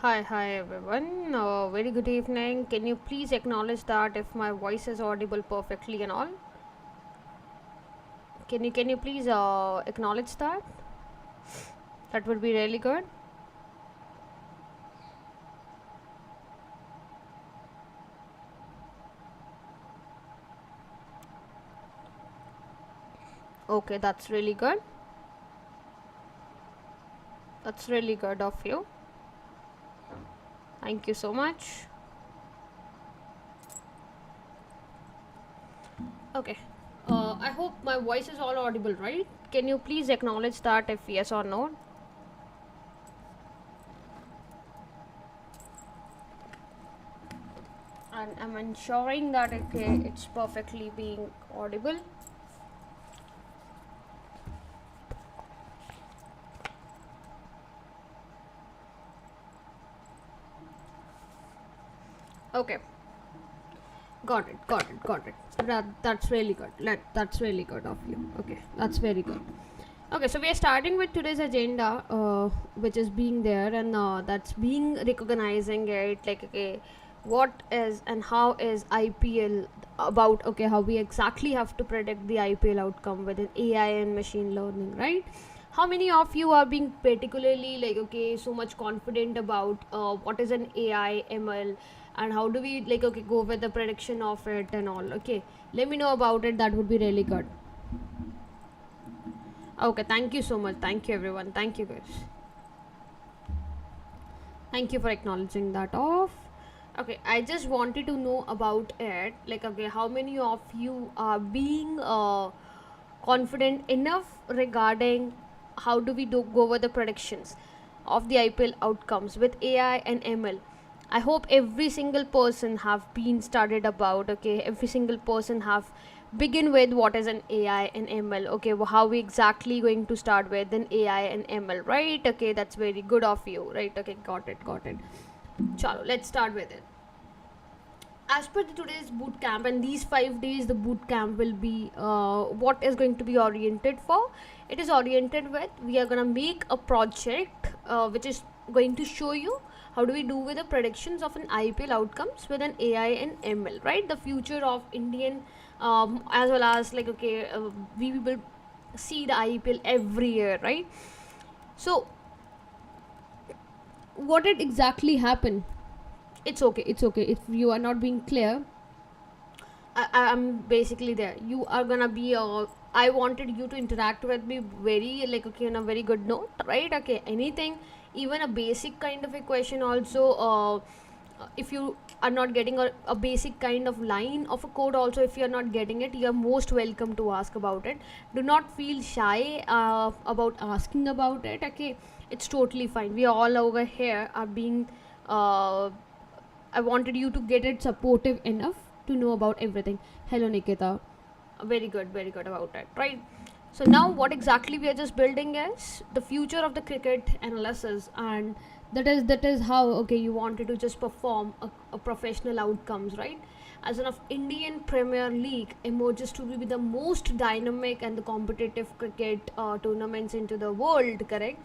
Hi everyone. Very good evening. Can you please acknowledge that if my voice is audible perfectly and all? Can you please acknowledge that? That would be really good. Okay, that's really good. That's really good of you. Thank you so much. Okay. I hope my voice is all audible, right? Can you please acknowledge that if yes or no? And I'm ensuring that it's perfectly being audible. Okay. Got it. That's really good. That's really good of you. Okay, that's very good. Okay, so we are starting with today's agenda, which is being there, and that's being recognizing it. Like, okay, what is and how is IPL about? Okay, how we exactly have to predict the IPL outcome with an AI and machine learning, right? How many of you are being particularly like okay so much confident about what is an AI ML and how do we like okay go with the prediction of it and all? Okay, let me know about it. That would be really good. Okay, thank you so much. Thank you everyone. Thank you guys. Thank you for acknowledging that off. Okay, I just wanted to know about it. Like, okay, how many of you are being confident enough regarding how do we go over the predictions of the IPL outcomes with AI and ML? I hope every single person have been studied about. Okay, every single person have begin with what is an AI and ML. Okay, well, how we exactly going to start with an AI and ML, right? Okay, that's very good of you, right? Okay, got it. Chalo, let's start with it. As per today's boot camp, and these 5 days the boot camp will be what is going to be oriented for. It is oriented with we are gonna make a project which is going to show you how do we do with the predictions of an IPL outcomes with an AI and ML, right? The future of Indian as well as like okay we will see the IPL every year, right? So what did exactly happen? It's okay if you are not being clear. I'm basically there. You are gonna be. I wanted you to interact with me very like okay on a very good note, right? Okay, anything, even a basic kind of a question also. If you are not getting a basic kind of line of a code also, if you are not getting it, you are most welcome to ask about it. Do not feel shy about asking about it. Okay, it's totally fine. We all over here are being. I wanted you to get it supportive enough to know about everything. Hello, Nikita. Very good about it, right? So now, what exactly we are just building is the future of the cricket analysis, and that is how okay you wanted to just perform a professional outcomes, right? As an of Indian Premier League emerges to be the most dynamic and the competitive cricket tournaments into the world, correct?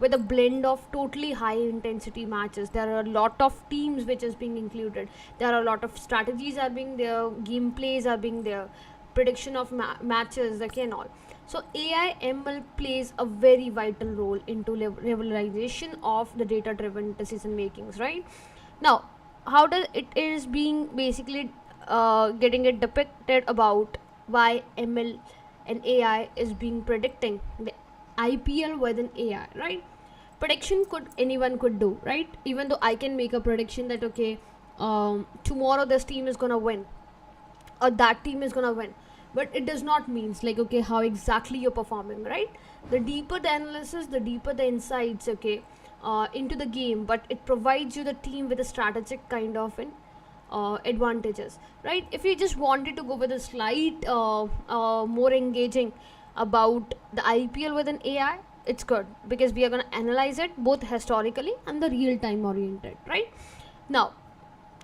With a blend of totally high intensity matches. There are a lot of teams which is being included. There are a lot of strategies are being there, gameplays are being there, prediction of matches, like and all. So AI ML plays a very vital role into revolutionization of the data driven decision makings, right? Now, how does it is being basically getting it depicted about why ML and AI is being predicting the IPL with an AI, right? Prediction could anyone could do, right? Even though I can make a prediction that okay, tomorrow this team is gonna win, or that team is gonna win, but it does not means like okay how exactly you're performing, right? The deeper the analysis, the deeper the insights, okay, into the game, but it provides you the team with a strategic kind of an advantages, right? If you just wanted to go with a slight more engaging about the IPL with an AI, it's good because we are going to analyze it both historically and the real time oriented, right? Now,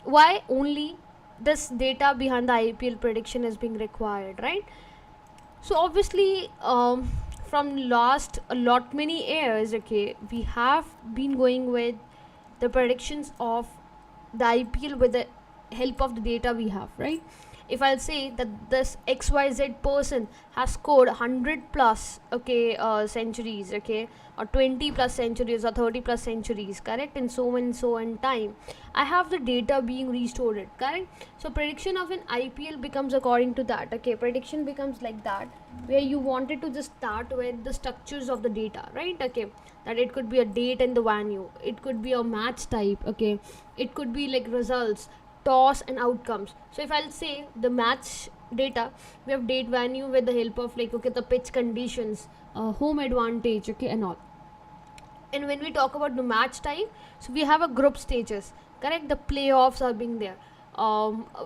why only this data behind the IPL prediction is being required, right? So obviously, from last a lot many years, okay, we have been going with the predictions of the IPL with the help of the data we have, right? If I'll say that this XYZ person has scored 100 plus, okay, centuries, okay, or 20 plus centuries or 30 plus centuries, correct, in so and so and time, I have the data being restored, correct? So prediction of an IPL becomes according to that, okay? Prediction becomes like that, where you wanted to just start with the structures of the data, right? Okay, that it could be a date and the venue, it could be a match type, okay, it could be like results, toss and outcomes. So if I'll say the match data, we have date, venue with the help of like, okay, the pitch conditions, home advantage, okay, and all. And when we talk about the match type, so we have a group stages, correct? The playoffs are being there.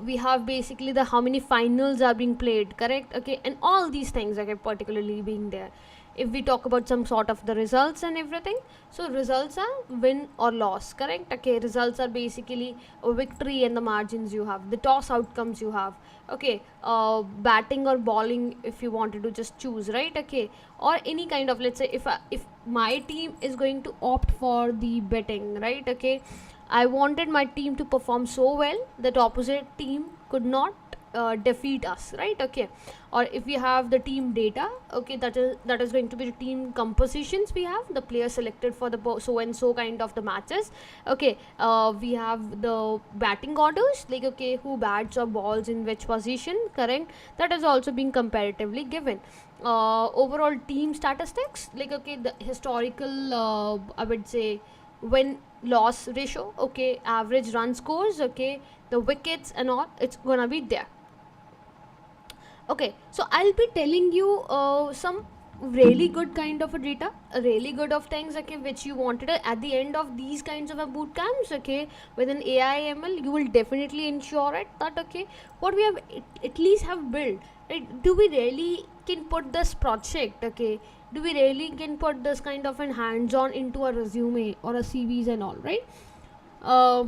We have basically the how many finals are being played, correct? Okay, and all these things, okay, particularly being there. If we talk about some sort of the results and everything, so results are win or loss, correct? Okay, results are basically a victory and the margins you have, the toss outcomes you have, okay, batting or bowling if you wanted to just choose, right? Okay, or any kind of, let's say if my team is going to opt for the betting, right? Okay, I wanted my team to perform so well that opposite team could not defeat us, right? Okay, or if we have the team data, okay, that is going to be the team compositions we have, the players selected for the so and so kind of the matches, okay. We have the batting orders, like, okay, who bats or balls in which position, correct? That is also being comparatively given. Overall team statistics, like, okay, the historical, I would say, win loss ratio, okay, average run scores, okay, the wickets and all, it's gonna be there. Okay, so I'll be telling you some really good kind of a data, really good of things, okay, which you wanted at the end of these kinds of a boot camps, okay, with an AI ML, you will definitely ensure it that, okay, what we have at least have built, right? Do we really can put this project, okay, do we really can put this kind of an hands-on into a resume or a CVs and all, right? uh,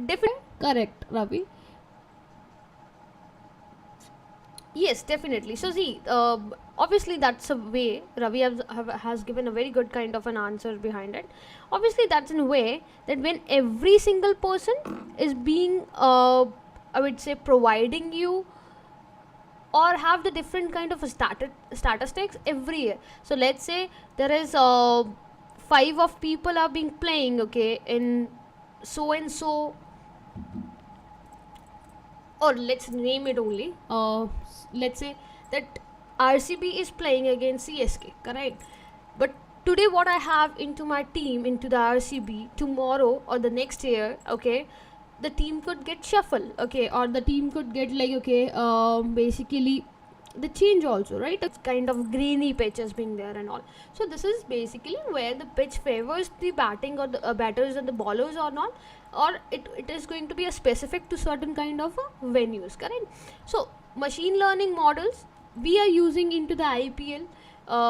Definitely correct, Ravi. Yes, definitely. So see, obviously that's a way. Ravi has given a very good kind of an answer behind it. Obviously, that's in a way that when every single person is being, I would say, providing you or have the different kind of a statistics every year. So let's say there is five of people are being playing, okay, in so and so, or let's name it only, let's say that RCB is playing against CSK, correct? But today what I have into my team into the RCB, tomorrow or the next year, okay, the team could get shuffled, okay, or the team could get like, okay, basically the change also, right? It's kind of grainy pitches being there and all. So this is basically where the pitch favors the batting or the batters and the bowlers or not, or it is going to be a specific to certain kind of venues, correct? So machine learning models we are using into the IPL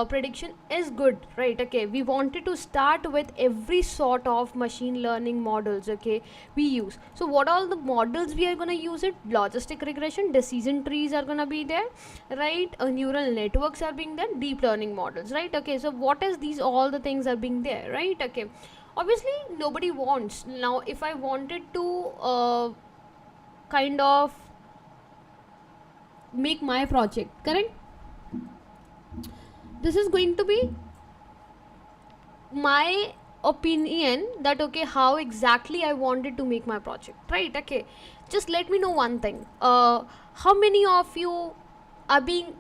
prediction is good, right? Okay, we wanted to start with every sort of machine learning models, okay, we use. So what all the models we are going to use it? Logistic regression, decision trees are going to be there, right? Neural networks are being there, deep learning models, right? Okay, so what is these all the things are being there, right? Okay, obviously nobody wants. Now if I wanted to kind of make my project, correct, this is going to be my opinion that, okay, how exactly I wanted to make my project, right? Okay, just let me know one thing, how many of you are being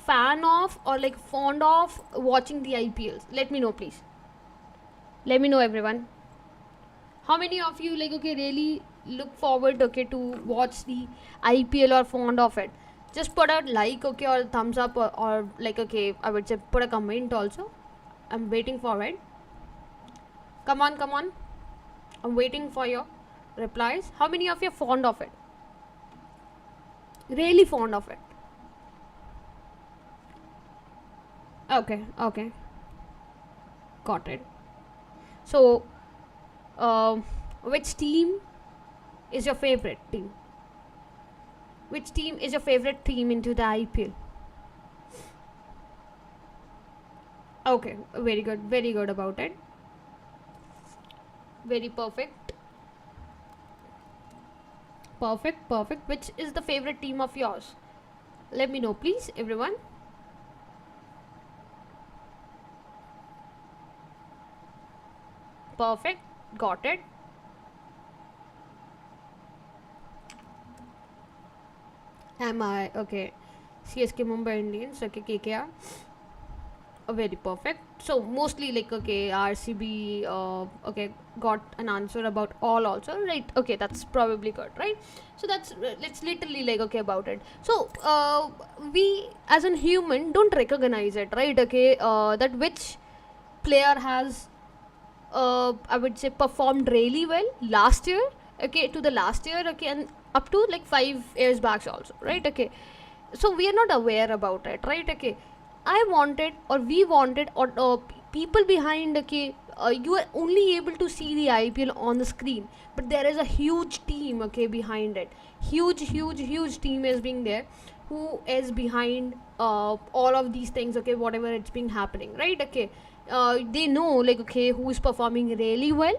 fan of or like fond of watching the IPLs? Let me know, please. Let me know, everyone. How many of you like, okay, really look forward, okay, to watch the IPL or fond of it? Just put a like, okay, or a thumbs up, or like, okay, I would say put a comment also. I'm waiting for it. Come on, come on. I'm waiting for your replies. How many of you are fond of it? Really fond of it? Okay, okay. Got it. So, which team is your favorite team? Which team is your favorite team into the IPL? Okay, very good about it. Very perfect. Perfect, perfect. Which is the favorite team of yours? Let me know, please, everyone. Perfect. Got it. Am I? Okay. CSK Mumbai Indians. Okay, KKR. Very perfect. So mostly like okay, RCB. Okay, got an answer about all also, right? Okay, that's probably good, right? So that's literally like okay about it. So we as a human don't recognize it, right? Okay, that which player has I would say performed really well last year, okay, to the last year, okay, and up to like 5 years back also, right? Okay, so we are not aware about it, right? Okay, I wanted or we wanted or people behind, okay, you are only able to see the IPL on the screen, but there is a huge team, okay, behind it. Huge team is being there, who is behind all of these things, okay, whatever it's been happening, right? Okay, they know like okay who is performing really well,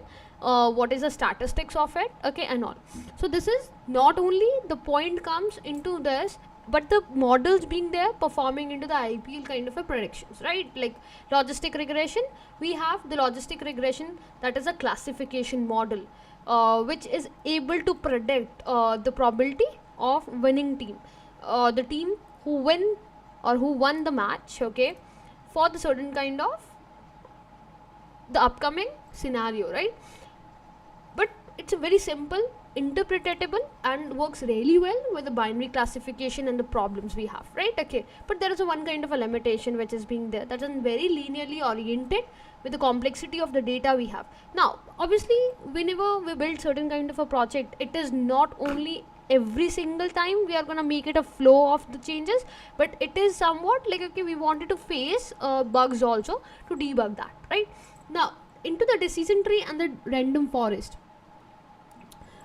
what is the statistics of it, okay, and all. So this is not only the point comes into this, but the models being there performing into the IPL kind of a predictions, right? Like logistic regression, we have the logistic regression, that is a classification model, which is able to predict the probability of winning team, the team who win or who won the match, okay, for the certain kind of the upcoming scenario, right? But it's a very simple, interpretable, and works really well with the binary classification and the problems we have, right? Okay, but there is a one kind of a limitation which is being there, that is very linearly oriented with the complexity of the data we have. Now obviously whenever we build certain kind of a project, it is not only every single time we are going to make it a flow of the changes, but it is somewhat like okay we wanted to face bugs also to debug that, right? Now into the decision tree and the random forest.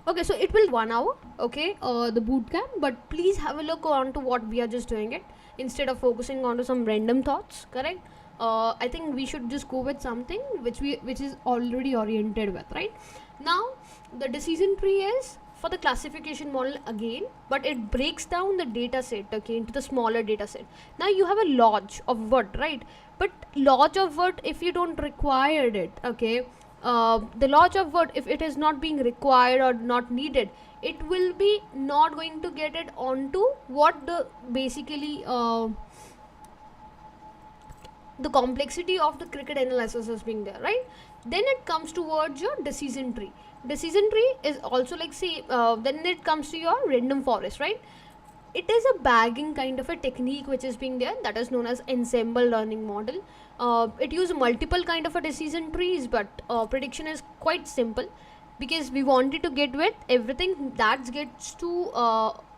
Okay, so it will 1 hour, okay, the boot camp, but please have a look on to what we are just doing it instead of focusing on to some random thoughts, correct? I think we should just go with something which is already oriented with, right? Now the decision tree is for the classification model again, but it breaks down the data set, okay, into the smaller data set. Now you have a lodge of word, right? But lodge of word, if you don't require it, okay, the lodge of word, if it is not being required or not needed, it will be not going to get it onto what the basically the complexity of the cricket analysis is being there, right? Then it comes towards your decision tree. Decision tree is also like say then it comes to your random forest, right? It is a bagging kind of a technique which is being there, that is known as ensemble learning model. It uses multiple kind of a decision trees, but prediction is quite simple because we wanted to get with everything that gets to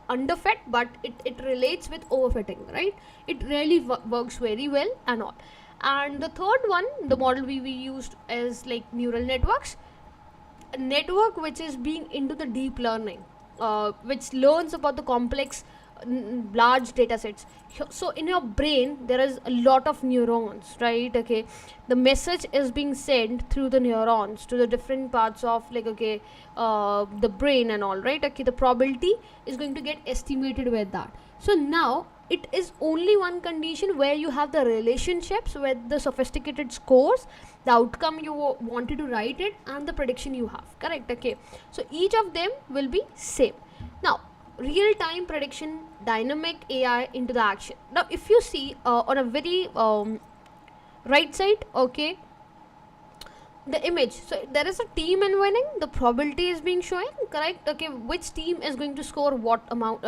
underfit, but it relates with overfitting, right? It really works very well and all. And the third one, the model we used is like neural networks, a network which is being into the deep learning, which learns about the complex large data sets. So in your brain there is a lot of neurons, right? Okay, the message is being sent through the neurons to the different parts of like okay the brain and all, right? Okay, the probability is going to get estimated with that. So now it is only one condition where you have the relationships with the sophisticated scores, the outcome you wanted to write it, and the prediction you have, correct? Okay, so each of them will be same. Now real time prediction, dynamic AI into the action. Now if you see on a very right side, okay, the image, so there is a team and winning, the probability is being showing, correct? Okay, which team is going to score what amount,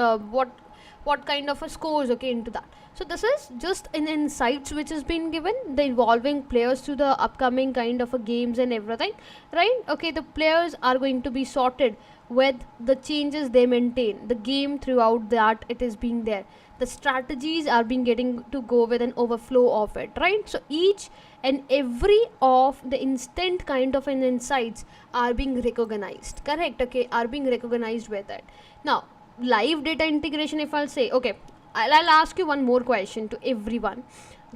what kind of a scores, okay, into that. So this is just an insights which has been given, the involving players to the upcoming kind of a games and everything, right? Okay, the players are going to be sorted with the changes they maintain, the game throughout that it is being there, the strategies are being getting to go with an overflow of it, right? So each and every of the instant kind of an insights are being recognized, correct? Okay, are being recognized with it. Now live data integration, if I'll say okay, I'll ask you one more question to everyone.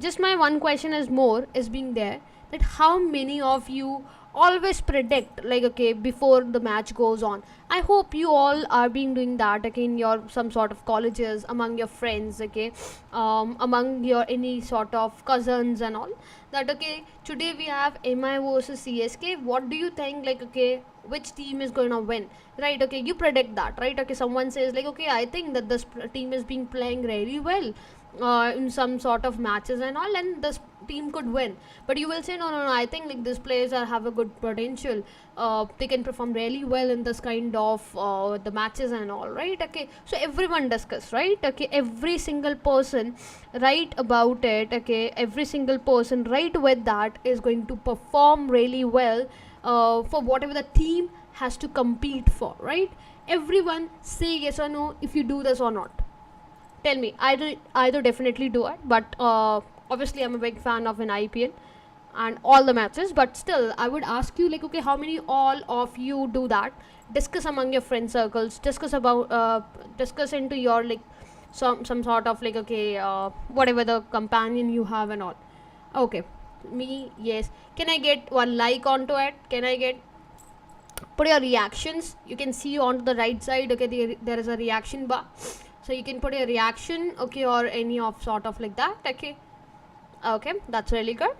Just my one question is more is being there, that how many of you always predict, like, okay, before the match goes on. I hope you all are being doing that, okay, in your some sort of colleges, among your friends, okay, among your any sort of cousins and all, that okay, today we have MI versus CSK, what do you think, like, okay, which team is going to win, right? Okay, you predict that, right? Okay, someone says like, okay, I think that this team is being playing really well in some sort of matches and all, and this team could win. But you will say, no, no, no, I think like these players have a good potential, they can perform really well in this kind of the matches and all, right? Okay, so everyone discuss, right? Okay, every single person write about it, okay, every single person right with that is going to perform really well for whatever the team has to compete for, right? Everyone say yes or no if you do this or not. Tell me, either definitely do it, but obviously I'm a big fan of an IPL and all the matches, but still I would ask you, like, okay, how many all of you do that? Discuss among your friend circles, discuss about discuss into your like some sort of like, okay, whatever the companion you have and all. Okay, me, yes. Can I get one like onto it? Can I get, put your reactions, you can see on the right side, okay, there is a reaction bar, so you can put a reaction, okay, or any of sort of like that, okay. Okay, that's really good,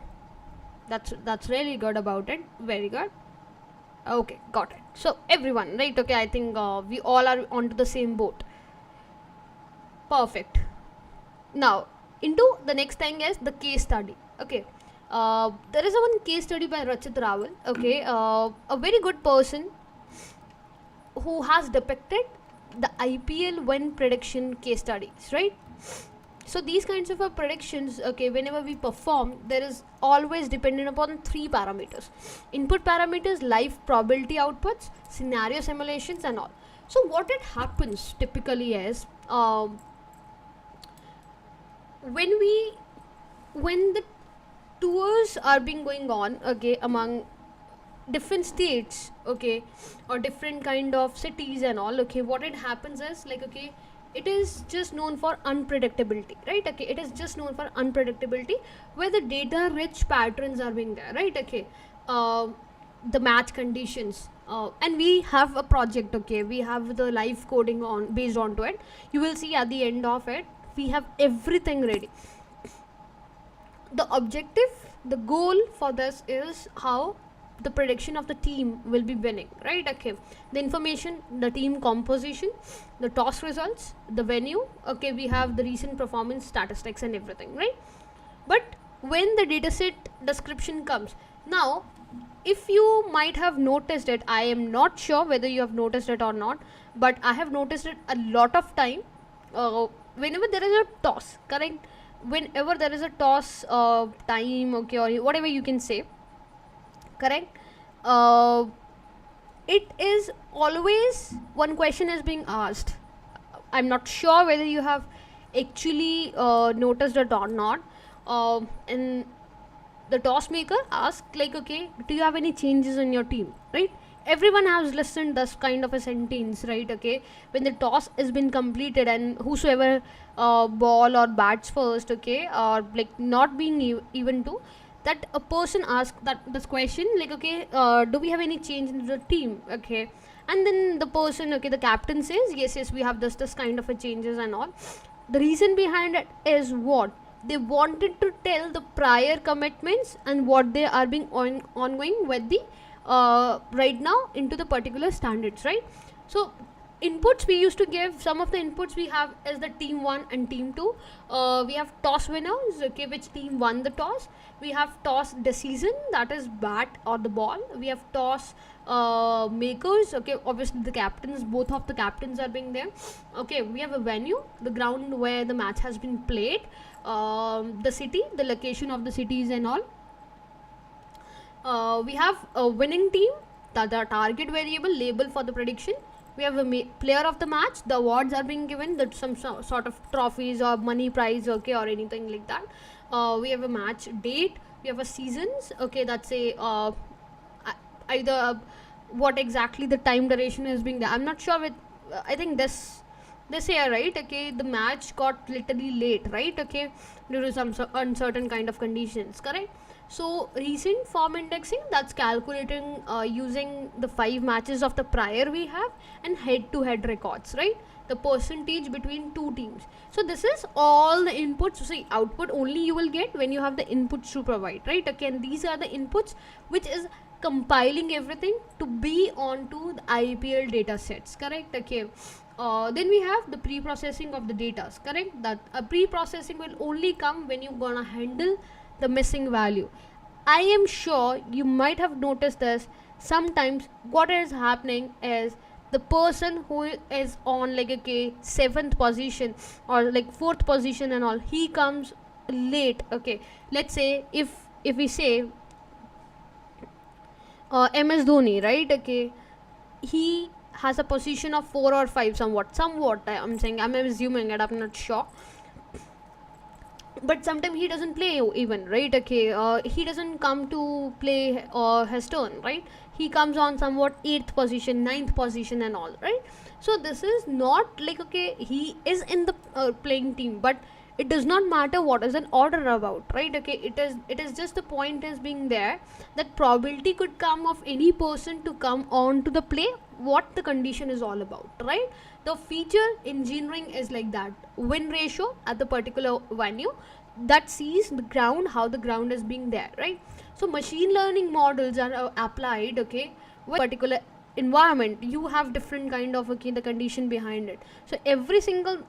that's really good about it, very good. Okay, got it. So everyone, right? Okay, I think we all are onto the same boat. Perfect. Now into the next thing is the case study, okay. There is a one case study by Rachit Rawal, okay, a very good person who has depicted the IPL win prediction case studies, right? So these kinds of predictions, okay, whenever we perform, there is always dependent upon three parameters: input parameters, live probability outputs, scenario simulations, and all. So what it happens typically is, when we when the tours are being going on, okay, among different states, okay, or different kind of cities and all, okay, what it happens is like, okay, it is just known for unpredictability, right? Okay, it is just known for unpredictability, where the data rich patterns are being there, right? Okay, the match conditions, and we have a project, okay, we have the live coding on based on to it. You will see at the end of it we have everything ready. The objective, the goal for this is how the prediction of the team will be winning, right? Okay, the information, the team composition, the toss results, the venue, okay, we have the recent performance statistics and everything, right? But when the dataset description comes, now if you might have noticed it, I am not sure whether you have noticed it or not, but I have noticed it a lot of time. Whenever there is a toss, correct, whenever there is a toss time, okay, or whatever you can say, correct, it is always one question is being asked. I'm not sure whether you have actually noticed it or not. And the toss maker asks like, okay, do you have any changes in your team, right? Everyone has listened this kind of a sentence, right? Okay, when the toss has been completed and whosoever ball or bats first, okay, or like not being even to that, a person asks that this question like, okay, do we have any change in the team, okay, and then the person, okay, the captain says yes, yes, we have this kind of a changes and all. The reason behind it is what they wanted to tell the prior commitments and what they are being ongoing with the right now into the particular standards, right? So inputs we used to give, some of the inputs we have is the team 1 and team 2. We have toss winners, okay, which team won the toss. We have toss decision, that is bat or the ball. We have toss makers, okay, obviously the captains, both of the captains are being there. Okay, we have a venue, the ground where the match has been played, the city, the location of the cities and all. We have a winning team, the target variable, label for the prediction. We have a player of the match, the awards are being given, that some sort of trophies or money prize, okay, or anything like that. We have a match date, we have a seasons, okay, that's a either what exactly the time duration is being there. I'm not sure with I think this year, right? Okay, the match got literally late, right? Okay, due to some uncertain kind of conditions, correct? So recent form indexing, that's calculating using the 5 matches of the prior we have and head to head records, right? The percentage between two teams. So this is all the inputs. So see, output only you will get when you have the inputs to provide, right? Again, these are the inputs which is compiling everything to be onto the IPL data sets, correct? Okay. Then we have the pre-processing of the data, correct? That pre-processing will only come when you're gonna handle the missing value. I am sure you might have noticed this. Sometimes what is happening is the person who is on like okay 7th position or like 4th position and all, he comes late. Okay, let's say if we say MS Dhoni, right? Okay, he has a position of 4 or 5 somewhat I'm saying, I'm assuming it, I'm not sure, but sometimes he doesn't play even, right? Okay, he doesn't come to play his turn, right? He comes on somewhat 8th position, 9th position and all, right? So this is not like okay he is in the playing team, but it does not matter what is an order about, right? Okay, it is just the point is being there that probability could come of any person to come on to the play, what the condition is all about, right? The feature engineering is like that win ratio at the particular venue that sees the ground, how the ground is being there, right? So machine learning models are applied, okay, with particular environment. You have different kind of okay the condition behind it. So every single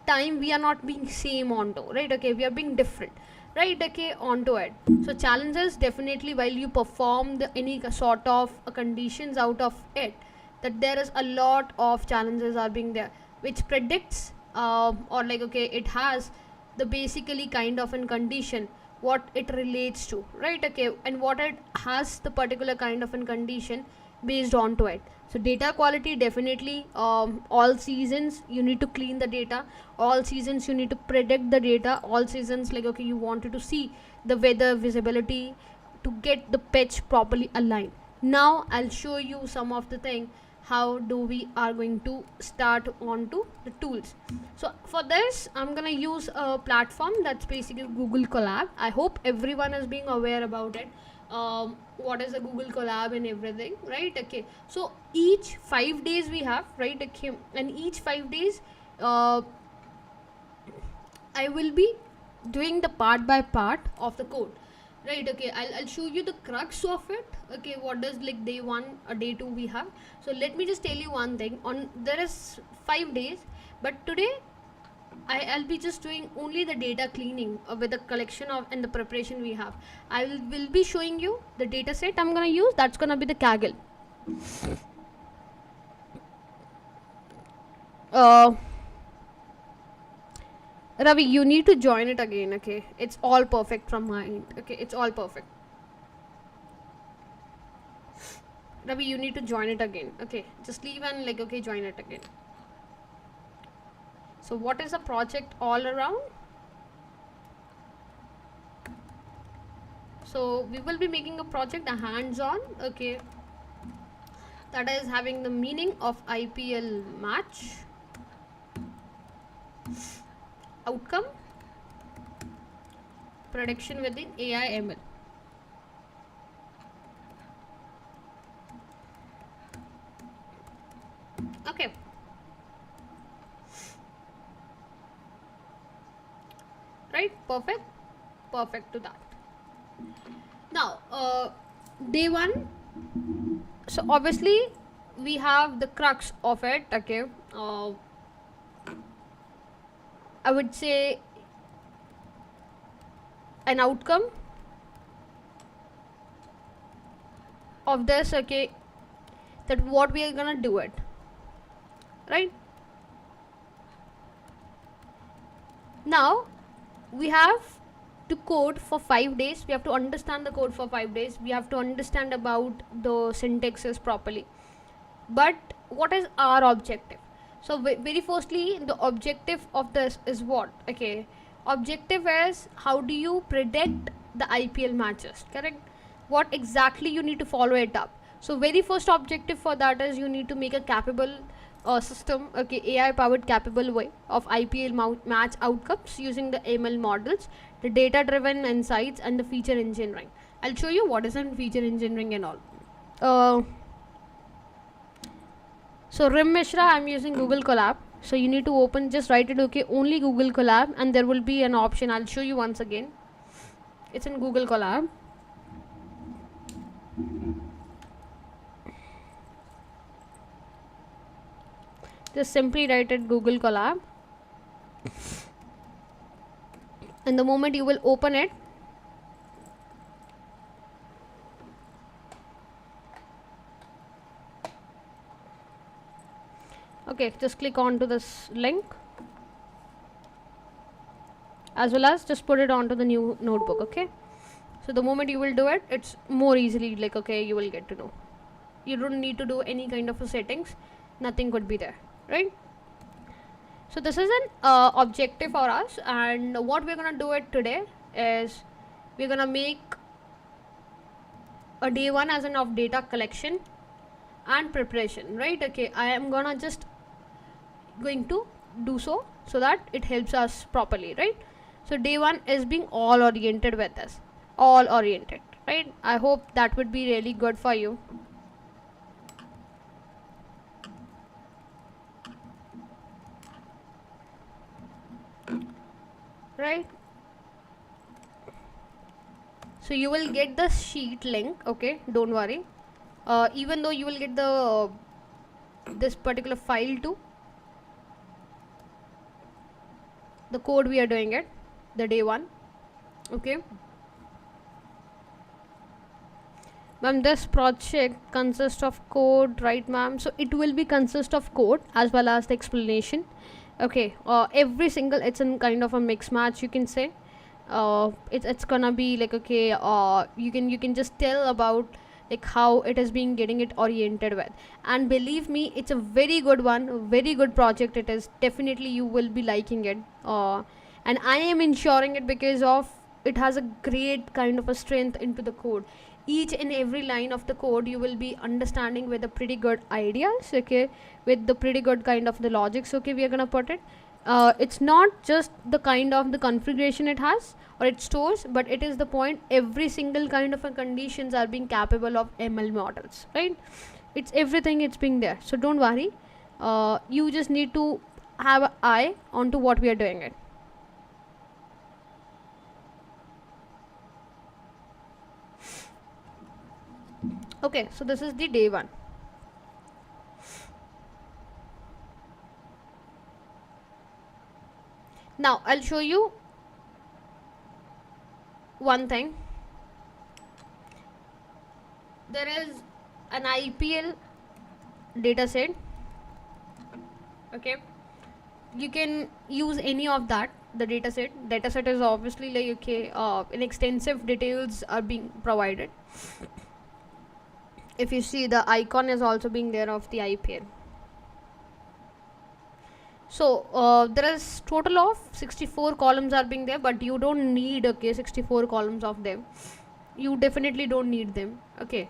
time we are not being same onto, right? Okay, we are being different, right? Okay, onto it. So challenges definitely while you perform the any sort of conditions out of it, that there is a lot of challenges are being there which predicts or like okay it has the basically kind of an condition what it relates to, right? Okay, and what it has the particular kind of an condition based on to it. So data quality definitely all seasons you need to clean the data, all seasons you need to predict the data, all seasons like okay you wanted to see the weather visibility to get the pitch properly aligned. Now I'll show you some of the thing how do we are going to start onto the tools. So for this I'm gonna use a platform that's basically Google Colab. I hope everyone is being aware about it, what is a Google Colab and everything, right? Okay, so each 5 days we have, right? Okay, and each 5 days I will be doing the part by part of the code, right? Okay, I'll show you the crux of it. Okay, what does like day 1 or day 2 we have. So let me just tell you one thing, on there is 5 days, but today I'll be just doing only the data cleaning with the collection of and the preparation we have. I will be showing you the data set I'm gonna use, that's gonna be the Kaggle. Ravi, you need to join it again. Okay, it's all perfect from my end. Okay, it's all perfect. Ravi, you need to join it again. Okay, just leave and like okay join it again. So what is the project all around? So we will be making a project, a hands-on, okay, that is having the meaning of IPL match outcome prediction within AI ML. Okay, right, perfect to that. Now day 1, so obviously we have the crux of it. Okay, I would say an outcome of this, okay, that what we are gonna do it, right? Now we have to code for 5 days, we have to understand the code for 5 days, we have to understand about the syntaxes properly. But what is our objective? So very firstly the objective of this is what? Okay, objective is how do you predict the IPL matches, correct? What exactly you need to follow it up. So very first objective for that is you need to make a capable system, okay, AI powered capable way of IPL match outcomes using the ML models, the data driven insights and the feature engineering. I'll show you what is in feature engineering and all. So Rim Mishra, I'm using Google Colab. So you need to open, just write it, okay, only Google Colab, and there will be an option. I'll show you once again. It's in Google Colab. Just simply write it Google Colab. And the moment you will open it, okay, just click on to this link, as well as just put it onto the new notebook. Okay, so the moment you will do it, it's more easily like, okay, you will get to know. You don't need to do any kind of a settings, nothing could be there, right? So this is an objective for us, and what we're gonna do it today is we're gonna make a day one as an of data collection and preparation, right? Okay, I am gonna just going to do so that it helps us properly, right? So day one is being all oriented with this, all oriented, right? I hope that would be really good for you. Right, so you will get the sheet link, okay, don't worry. Even though you will get the this particular file too, the code we are doing it, the day one. Okay, ma'am, this project consists of code, right ma'am? So it will be consist of code as well as the explanation. Okay, every single, it's in kind of a mix match, you can say. It's gonna be like, okay, you can just tell about like how it is being getting it oriented with, and believe me, it's a very good one, a very good project. It is definitely, you will be liking it, and I am ensuring it because of it has a great kind of a strength into the code. Each and every line of the code you will be understanding with a pretty good ideas, okay, with the pretty good kind of the logics, okay, we are gonna put it. It's not just the kind of the configuration it has or it stores, but it is the point every single kind of a conditions are being capable of ML models, right? It's everything, it's being there, so don't worry. You just need to have an eye onto what we are doing it. Okay, so this is the day one. Now I'll show you one thing. There is an IPL dataset. Okay, you can use any of that, the dataset is obviously like, okay, an extensive details are being provided. If you see, the icon is also being there of the IPL. So there is total of 64 columns are being there, but you don't need, okay, 64 columns of them. You definitely don't need them. Okay,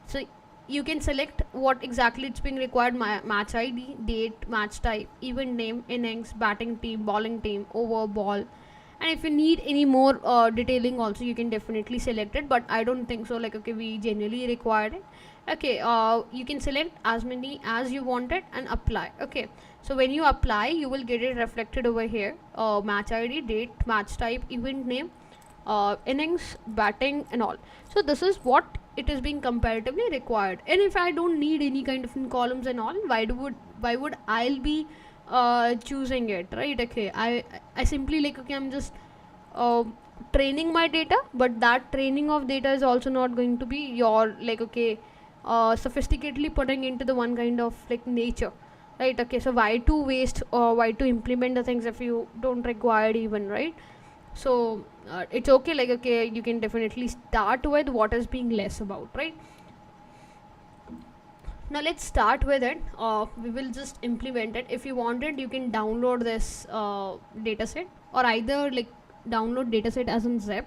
so you can select what exactly it's being required: match ID, date, match type, event name, innings, batting team, bowling team, over, ball. And if you need any more detailing also, you can definitely select it, but I don't think so, like, okay, we generally required it. Okay, you can select as many as you wanted and apply. Okay, so when you apply, you will get it reflected over here: match ID, date, match type, event name, innings, batting, and all. So this is what it is being comparatively required. And if I don't need any kind of columns and all, why would I'll be choosing it, right? Okay, I simply like, okay, I'm just training my data, but that training of data is also not going to be your, like, okay, sophisticatedly putting into the one kind of like nature, right? Okay, so why to waste or why to implement the things if you don't require it even, right? So it's okay, like, okay, you can definitely start with what is being less about, right? Now let's start with it. We will just implement it. If you wanted, you can download this dataset, or either like download dataset as in zip,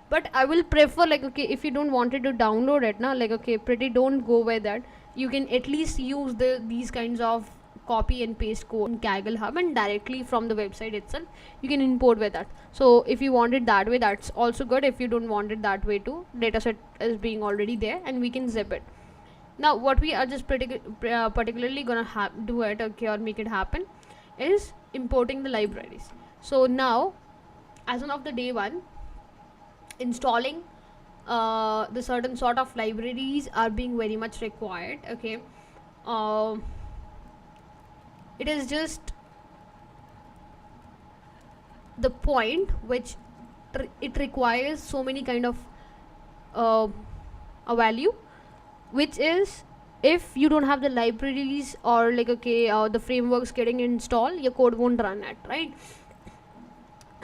but I will prefer, like, okay, if you don't wanted to download it now, like, okay, don't go with that. You can at least use these kinds of copy and paste code in Kaggle Hub, and directly from the website itself you can import with that. So if you want it that way, that's also good. If you don't want it that way too, dataset is being already there and we can zip it. Now what we are just particularly gonna do it, okay, or make it happen, is importing the libraries. So now, as of the day one, installing the certain sort of libraries are being very much required, okay. It is just the point which it requires so many kind of a value, which is, if you don't have the libraries or like, okay, the frameworks getting installed, your code won't run at, right?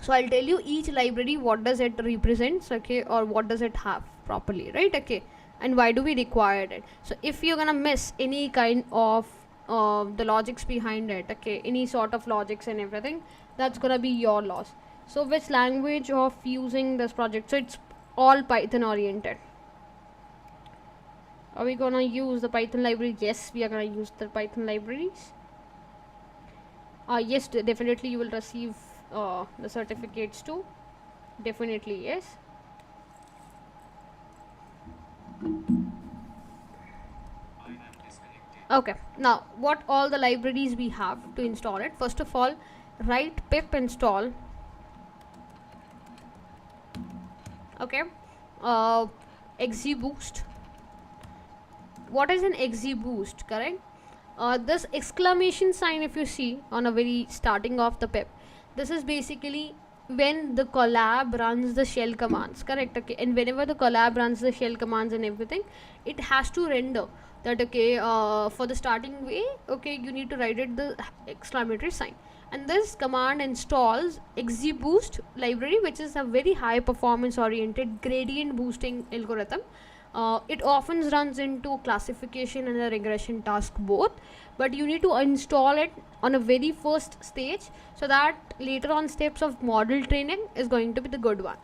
So I'll tell you each library what does it represents, okay, or what does it have properly, right? Okay, and why do we require it? So if you're gonna miss any kind of the logics behind it, okay, any sort of logics and everything, that's gonna be your loss. So which language of using this project? So it's all Python oriented. Are we gonna use the Python library? Yes, we are gonna use the Python libraries. Yes, definitely you will receive the certificates too. Definitely yes. Okay, now what all the libraries we have to install it? First of all, write pip install, okay, XGBoost. What is an XGBoost, correct? This exclamation sign, if you see on a very starting of the pip, this is basically when the collab runs the shell commands, correct? Okay, and whenever the collab runs the shell commands and everything, it has to render that, okay, for the starting way, okay, you need to write it the exclamatory sign, and this command installs XGBoost library, which is a very high performance oriented gradient boosting algorithm. It often runs into classification and a regression task both, but you need to install it on a very first stage, so that later on steps of model training is going to be the good one.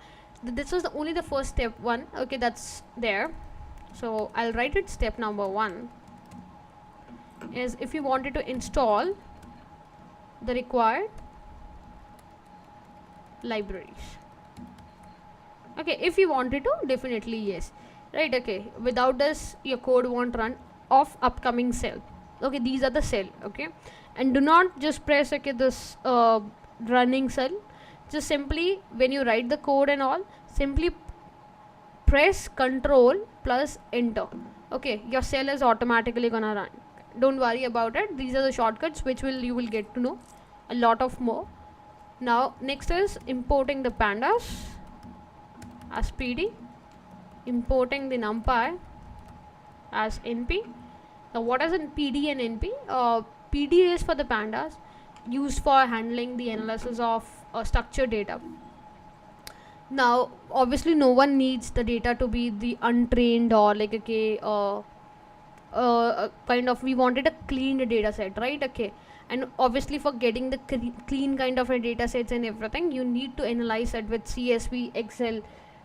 This was only the first step one, okay, that's there. So I'll write it. Step number 1 is, if you wanted to install the required libraries, okay, if you wanted to, definitely yes, right? Okay, without this your code won't run of upcoming cell, okay, these are the cell, okay, and do not just press, okay, this running cell. Just simply, when you write the code and all, simply press control plus enter, okay, your cell is automatically gonna run. Don't worry about it, these are the shortcuts which you will get to know a lot of more. Now next is importing the pandas as PD, importing the numpy as NP. Now what is in PD and NP? PD is for the pandas, used for handling the analysis of structured data. Now obviously no one needs the data to be the untrained or like, okay, kind of, we wanted a clean data set, right? Okay, and obviously for getting the clean kind of a data sets and everything, you need to analyze it with CSV, Excel,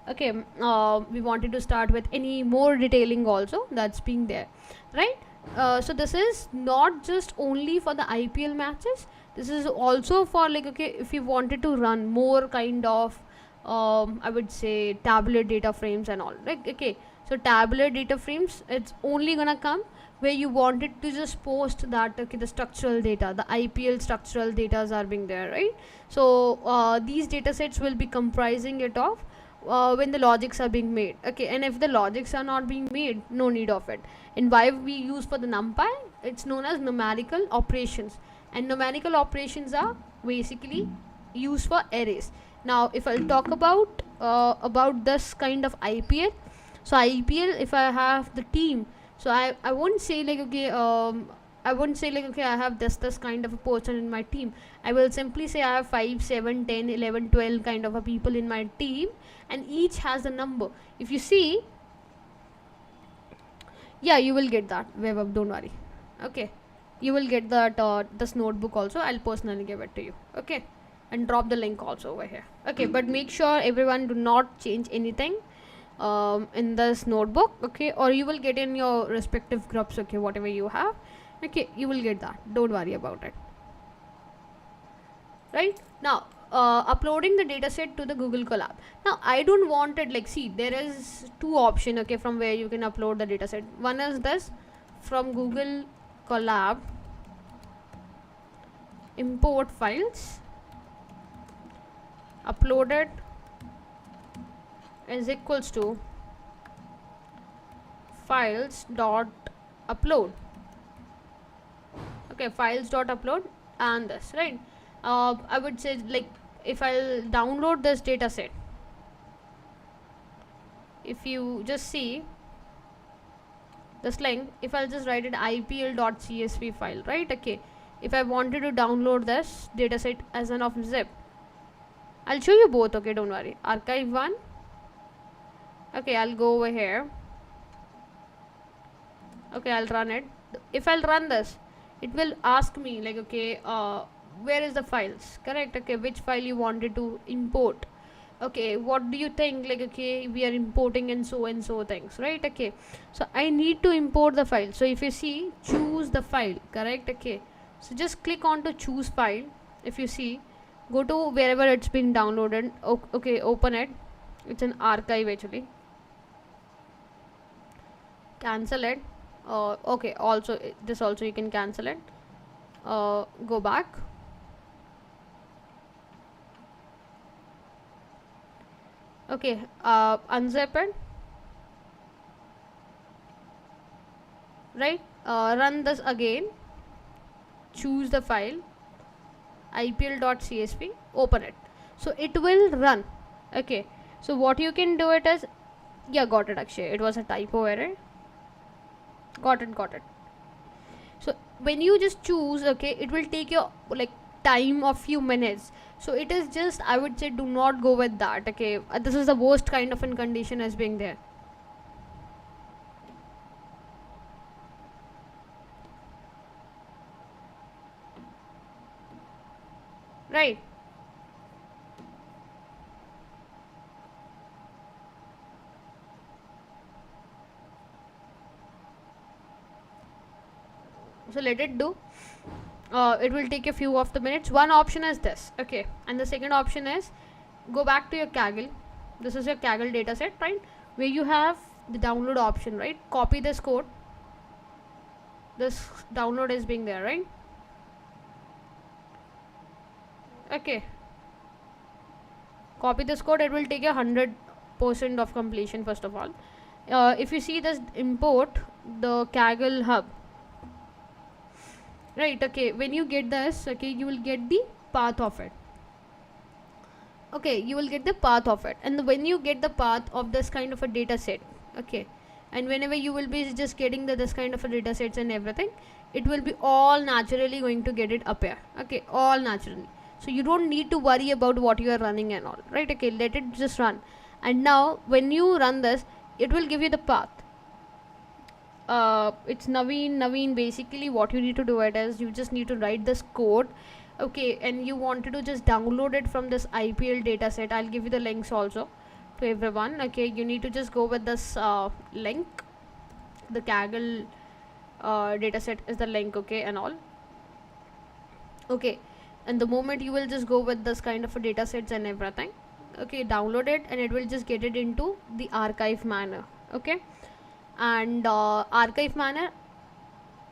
okay. We wanted to start with any more detailing also that's being there, right? So this is not just only for the IPL matches, this is also for like, okay, if you wanted to run more kind of I would say tabular data frames and all, like, okay, so tabular data frames, it's only gonna come where you wanted to just post that, okay, the structural data, the IPL structural data are being there, right? So these data sets will be comprising it of when the logics are being made, okay, and if the logics are not being made, no need of it. And why we use for the numpy, it's known as numerical operations, and numerical operations are basically used for arrays. Now if I'll talk about this kind of IPL, so IPL, if I have the team, so I won't say like, okay, I won't say like, okay, I have this kind of a person in my team. I will simply say I have 5, 7, 10, 11, 12 kind of a people in my team, and each has a number. If you see, yeah, you will get that web, don't worry, okay, you will get that this notebook also, I'll personally give it to you, okay, and drop the link also over here, okay. But make sure everyone do not change anything in this notebook, okay, or you will get in your respective groups, okay, whatever you have, Okay, you will get that, don't worry about it. Right now, uploading the dataset to the Google Colab. Now I don't want it, like, see, there is two option, okay, from where you can upload the dataset. One is this, from Google Colab, import files, uploaded is equals to files dot upload. Okay, files dot upload, and this, right? I would say, like, if I'll download this data set, if you just see this link, if I'll just write it IPL.csv file, right? Okay, if I wanted to download this data set as an of zip, I'll show you both, okay, don't worry. Archive one. Okay, I'll go over here. Okay, I'll run it. If I'll run this, it will ask me, like, okay, where is the files, correct? Okay, which file you wanted to import. Okay, what do you think, like, okay, we are importing and so things, right? Okay, so I need to import the file. So if you see, choose the file, correct? Okay, so just click on to choose file. If you see, go to wherever it's been downloaded. Okay, open it. It's an archive actually. Cancel it. Okay, also this also you can cancel it. Go back. Okay, unzip it. Right, run this again. Choose the file, ipl.csv, open it. So it will run. Okay, so what you can do it is, yeah, got it, actually it was a typo error. Got it. So when you just choose, okay, it will take your, like, time of few minutes. So it is just, I would say, do not go with that. Okay, this is the worst kind of a condition as being there. Right. So let it do. It will take a few of the minutes. One option is this, okay, and the second option is, go back to your Kaggle. This is your Kaggle dataset, right, where you have the download option, right? Copy this code. This download is being there, right? Okay, copy this code. It will take 100% of completion. First of all, if you see this, import the Kaggle hub, right? Okay, when you get this, okay, you will get the path of it. Okay, you will get the path of it, and when you get the path of this kind of a data set, okay, and whenever you will be just getting this kind of a data sets and everything, it will be all naturally going to get it appear. Okay, all naturally. So you don't need to worry about what you are running and all, right? Okay, let it just run. And now when you run this, it will give you the path. It's Naveen. Basically what you need to do it is, you just need to write this code, okay, and you wanted to just download it from this IPL dataset. I'll give you the links also to everyone. Okay, you need to just go with this link. The Kaggle dataset is the link, okay, and all. Okay, and the moment you will just go with this kind of a datasets and everything, okay, download it, and it will just get it into the archive manner. Okay, and archive manner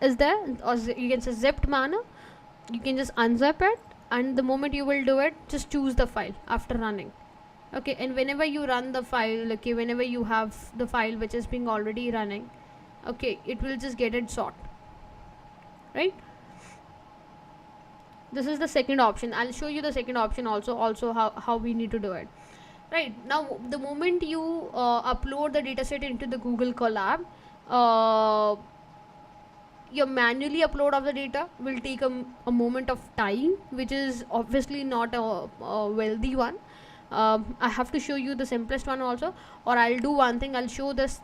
is there, or you can say zipped manner. You can just unzip it, and the moment you will do it, just choose the file after running. Okay, and whenever you run the file, okay, whenever you have the file which is being already running, okay, it will just get it sort, right? This is the second option. I'll show you the second option also how we need to do it. Right, now the moment you upload the dataset into the Google Colab, your manually upload of the data will take a moment of time, which is obviously not a wealthy one. I have to show you the simplest one also, or I'll do one thing, I'll show this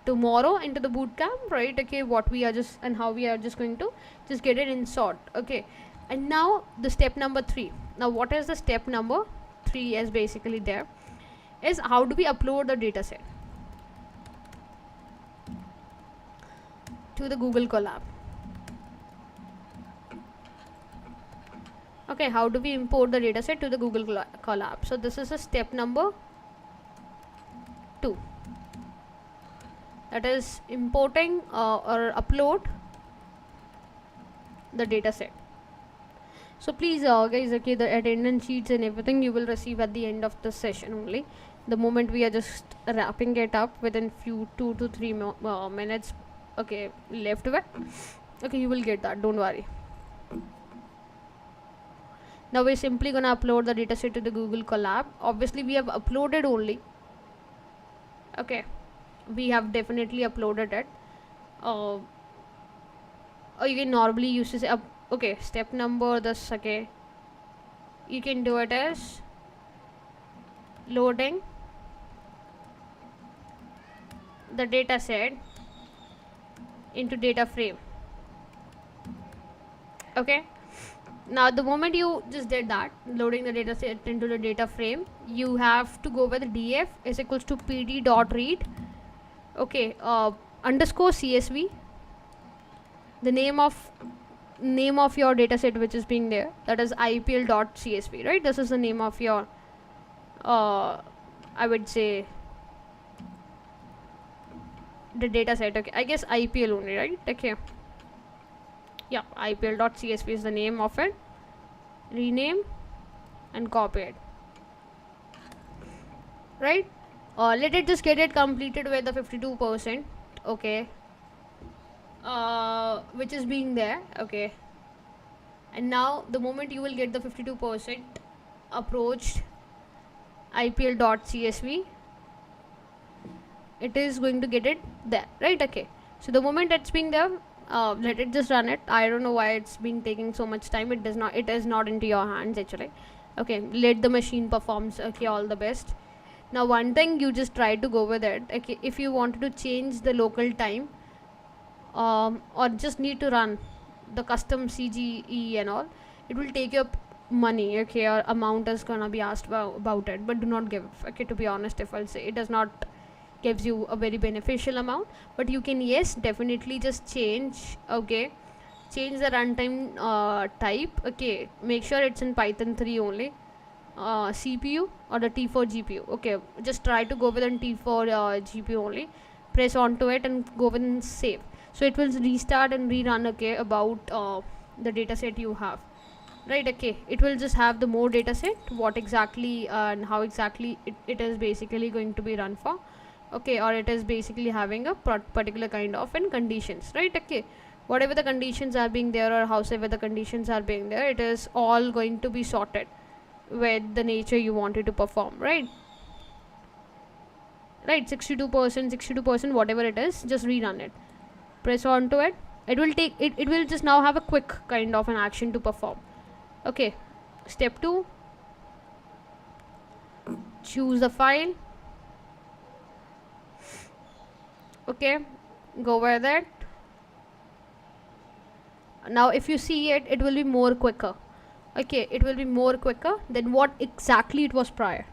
tomorrow into the bootcamp, right? Okay, what we are just, and how we are just going to just get it in sort. Okay, and now the step number 3. Now what is the step number 3 is basically there, is how do we upload the dataset to the Google Colab. Okay, how do we import the dataset to the Google Colab? So this is a step number 2, that is importing or upload the dataset. So please guys, okay, the attendance sheets and everything you will receive at the end of the session only. The moment we are just wrapping it up within few 2 to 3 minutes, okay, left with, okay, you will get that, don't worry. Now we're simply gonna upload the dataset to the Google Colab. Obviously we have uploaded only, okay, we have definitely uploaded it, or you can normally use to say okay, step number this, okay, you can do it as loading the data set into data frame. Okay, now the moment you just did that, loading the data set into the data frame, you have to go with df is equals to pd dot read, okay, underscore csv, the name of your data set which is being there, that is IPL dot csv, right? This is the name of your I would say the data set, okay, I guess IPL only, right? Okay, yeah, IPL dot csv is the name of it. Rename and copy it, right? Let it just get it completed with the 52%, okay, which is being there, okay. And now the moment you will get the 52% approached IPL.csv, it is going to get it there, right? Okay, so the moment it's being there, let it just run it. I don't know why it's been taking so much time. It is not into your hands actually. Okay, let the machine performs, okay, all the best. Now one thing, you just try to go with it, okay. If you wanted to change the local time, or just need to run the custom CGE and all, it will take your money, okay, or amount is gonna be asked about it, but do not give, okay, to be honest, if I'll say it does not gives you a very beneficial amount, but you can, yes, definitely just change, okay, change the runtime type, okay, make sure it's in Python 3 only, CPU or the T4 GPU, okay, just try to go with an T4 GPU only, press onto it and go with and save, so it will restart and rerun, okay, about the dataset you have, right? Okay, it will just have the more dataset, what exactly and how exactly it is basically going to be run for, okay, or it is basically having a particular kind of conditions, right? Okay, whatever the conditions are being there or howsoever the conditions are being there, it is all going to be sorted with the nature you wanted to perform, right? 62%, whatever it is, just rerun it, press on to it, it will take it will just now have a quick kind of an action to perform, okay. Step 2, choose the file, okay, go with it. Now if you see it, it will be more quicker, okay, it will be more quicker than what exactly it was prior,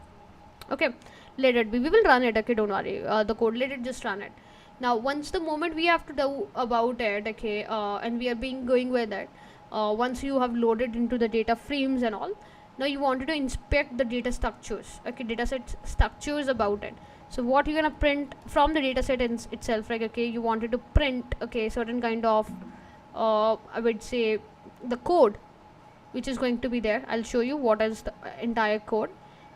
okay. Let it be, we will run it, okay, don't worry, the code, let it just run it. Now once the moment we have to do about it, okay, and we are going with it, once you have loaded into the data frames and all, now you wanted to inspect the data structures, okay, dataset structures about it. So what you're gonna print from the dataset itself, like, okay, you wanted to print, okay, certain kind of I would say the code which is going to be there. I'll show you what is the entire code.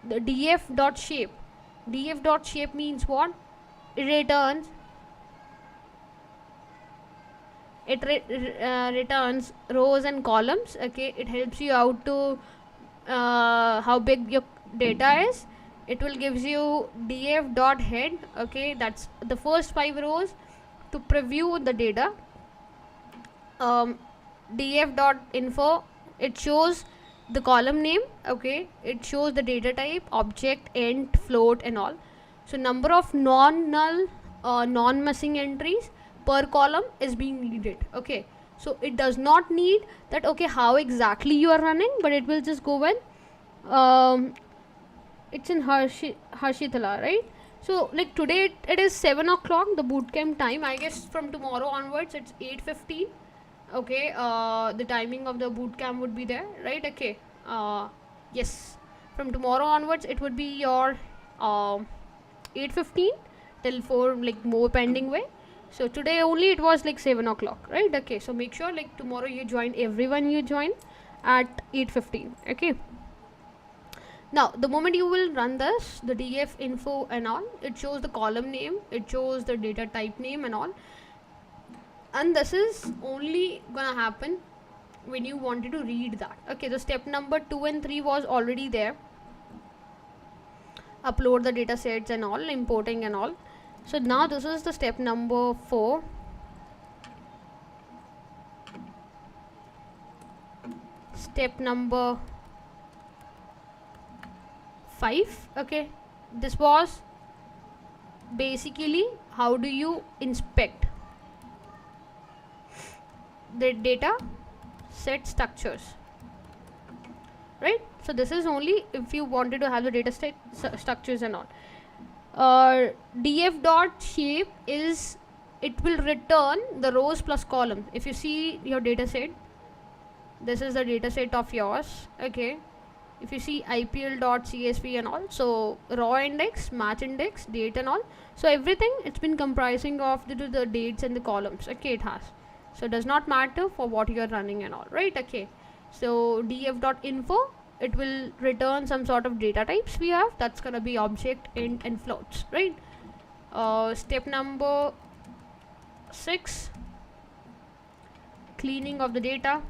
The df.shape means what? It returns returns rows and columns, okay. It helps you out to how big your data is. It will gives you df.head, okay, that's the first 5 rows to preview the data. df.info, it shows the column name, okay, it shows the data type, object, int, float and all. So number of non-null non-missing entries per column is being needed, okay. So it does not need that, okay, how exactly you are running, but it will just go with it's in Harshitala, right? So like today it is 7 o'clock, the bootcamp time. I guess from tomorrow onwards it's 8:15, okay. The timing of the bootcamp would be there, right? Okay, Yes, from tomorrow onwards it would be your 8:15 till 4, like more pending way. So today only it was like 7 o'clock, right? Okay, so make sure like tomorrow you join, everyone you join at 8:15. Okay, now the moment you will run this, the df info and all, it shows the column name, it shows the data type name and all, and this is only gonna happen when you wanted to read that. Okay, the step number 2 and 3 was already there, upload the data sets and all, importing and all. So now this is the step number 4. Step number 5. Okay, this was basically how do you inspect the data set structures, right? So this is only if you wanted to have the data set structures and all. Df dot shape is, it will return the rows plus columns. If you see your data set, this is the data set of yours. Okay, if you see IPL dot CSV and all, so raw index, match index, date and all, so everything it's been comprising of the dates and the columns. Okay, it has, so it does not matter for what you are running and all, right? Okay, so df dot info, it will return some sort of data types we have, that's gonna be object, int and floats, right? Step number 6, cleaning of the data.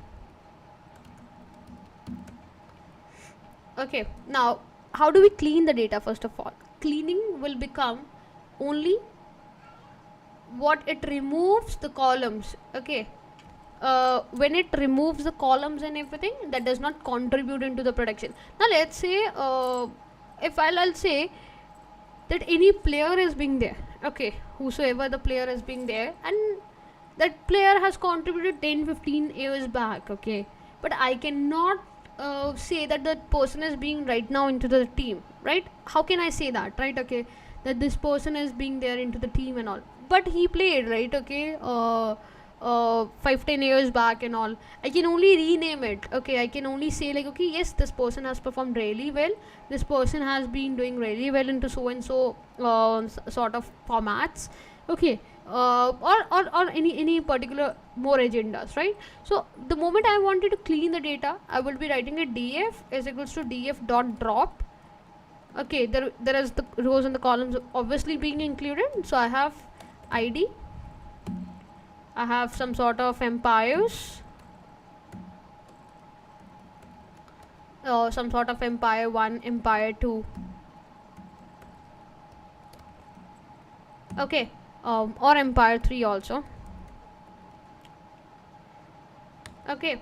Okay, now how do we clean the data? First of all, cleaning will become only what it removes the columns. Okay, when it removes the columns and everything, that does not contribute into the production. Now let's say if I'll say that any player is being there, okay, whosoever the player is being there, and that player has contributed 10-15 years back, okay, but I cannot say that that person is being right now into the team, right? How can I say that, right? Okay, that this person is being there into the team and all, but he played, right? Okay, 5-10 years back and all, I can only rename it. Okay, I can only say like, okay, yes, this person has performed really well, this person has been doing really well into so and so sort of formats. Okay, or any particular more agendas, right? So the moment I wanted to clean the data, I will be writing a df is equals to df dot drop. Okay, there is the rows and the columns obviously being included, so I have id, I have some sort of empires, some sort of empire 1, empire 2. Okay, or empire 3 also. Okay,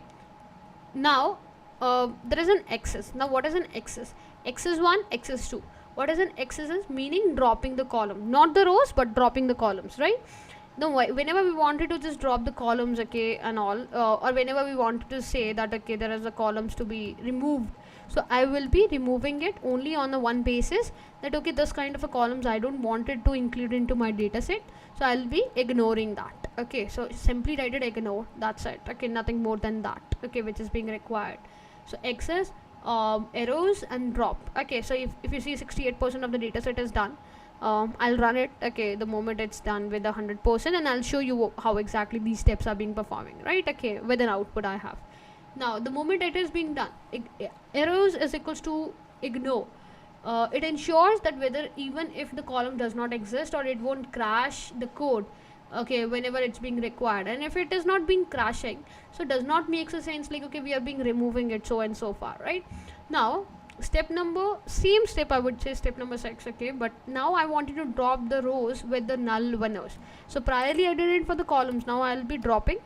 now there is an axis. Now what is an axis? Axis 1, axis 2. What is an axis is meaning dropping the column, not the rows but dropping the columns, right? Now whenever we wanted to just drop the columns, okay, and all, or whenever we wanted to say that okay, there is a columns to be removed, so I will be removing it only on the one basis that okay, this kind of a columns I don't want it to include into my data set, so I'll be ignoring that. Okay, so simply write it ignore, that's it. Okay, nothing more than that, okay, which is being required. So access, arrows and drop. Okay, so if you see 68% of the data set is done, I'll run it, okay, the moment it's done with 100%, and I'll show you how exactly these steps are being performing, right? Okay, with an output I have. Now the moment it is being done, arrows is equals to ignore. It ensures that whether even if the column does not exist, or it won't crash the code, okay, whenever it's being required. And if it is not being crashing, so it does not make a sense like okay, we are being removing it so and so far, right? Now step number, same step I would say, step number 6. Okay, but now I wanted to drop the rows with the null winners. So priorly I did it for the columns, now I'll be dropping.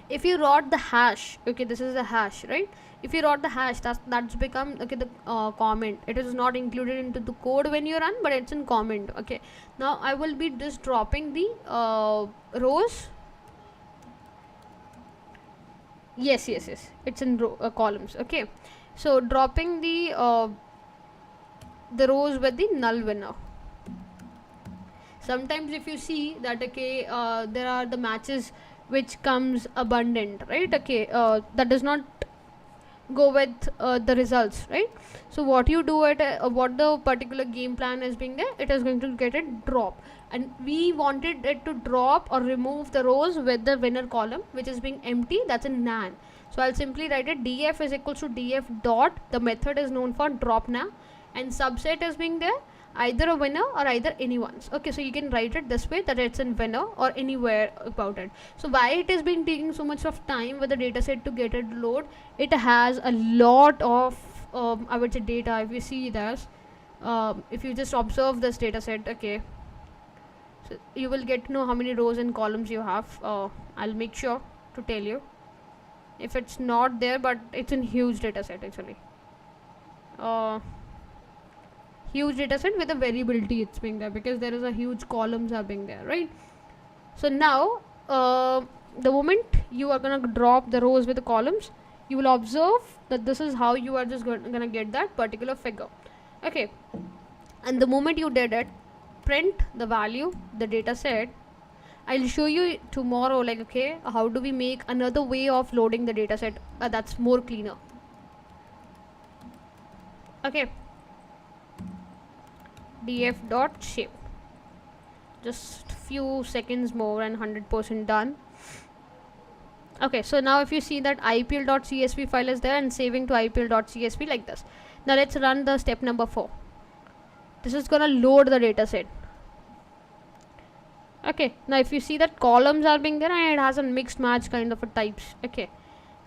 If you wrote the hash, okay, this is the hash, right? If you wrote the hash, that's become okay, the comment, it is not included into the code when you run, but it's in comment. Okay, now I will be just dropping the rows. Yes, it's in columns. Okay, so dropping the rows with the null winner. Sometimes if you see that okay, there are the matches which comes abundant, right? Okay, that does not go with the results, right? So what you do at what the particular game plan is being there, it is going to get it drop, and we wanted it to drop or remove the rows with the winner column which is being empty. That's a nan. So I'll simply write it df is equals to df dot, the method is known for drop na, and subset is being there either a winner or either anyone's. Okay, so you can write it this way, that it's in winner or anywhere about it. So why it is being taking so much of time with the data set to get it load? It has a lot of I would say data. If you see this, if you just observe this data set, okay, so you will get to know how many rows and columns you have. I'll make sure to tell you if it's not there, but it's a huge data set actually. Huge data set with a variability it's being there, because there is a huge columns are being there, right? So now the moment you are gonna drop the rows with the columns, you will observe that this is how you are just gonna get that particular figure. Okay, and the moment you did it, print the value, the data set. I'll show you tomorrow, like, okay, how do we make another way of loading the data set that's more cleaner. Okay, df dot shape, just few seconds more and 100% done. Okay, so now if you see that ipl.csv file is there and saving to ipl.csv like this. Now let's run the step number 4. This is gonna load the data set. Okay, now if you see that columns are being there and it has a mixed match kind of a types. Okay,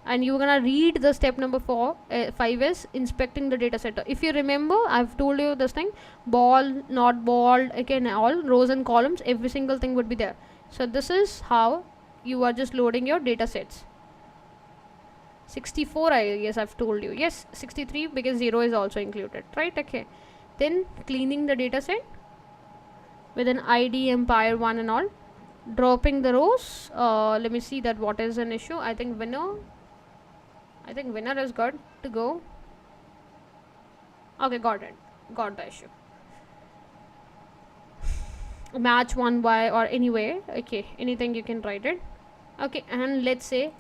and you're gonna read the step number 5 is inspecting the data set. If you remember, I've told you this thing, ball, not ball, again, all rows and columns, every single thing would be there. So this is how you are just loading your data sets. 64, I guess I've told you. Yes, 63, because 0 is also included, right? Okay, then cleaning the data set with an id empire 1 and all, dropping the rows. Let me see that what is an issue. I think winner is good to go. Okay, got it, got the issue. Match 1y or anyway, okay, anything you can write it. Okay, and let's say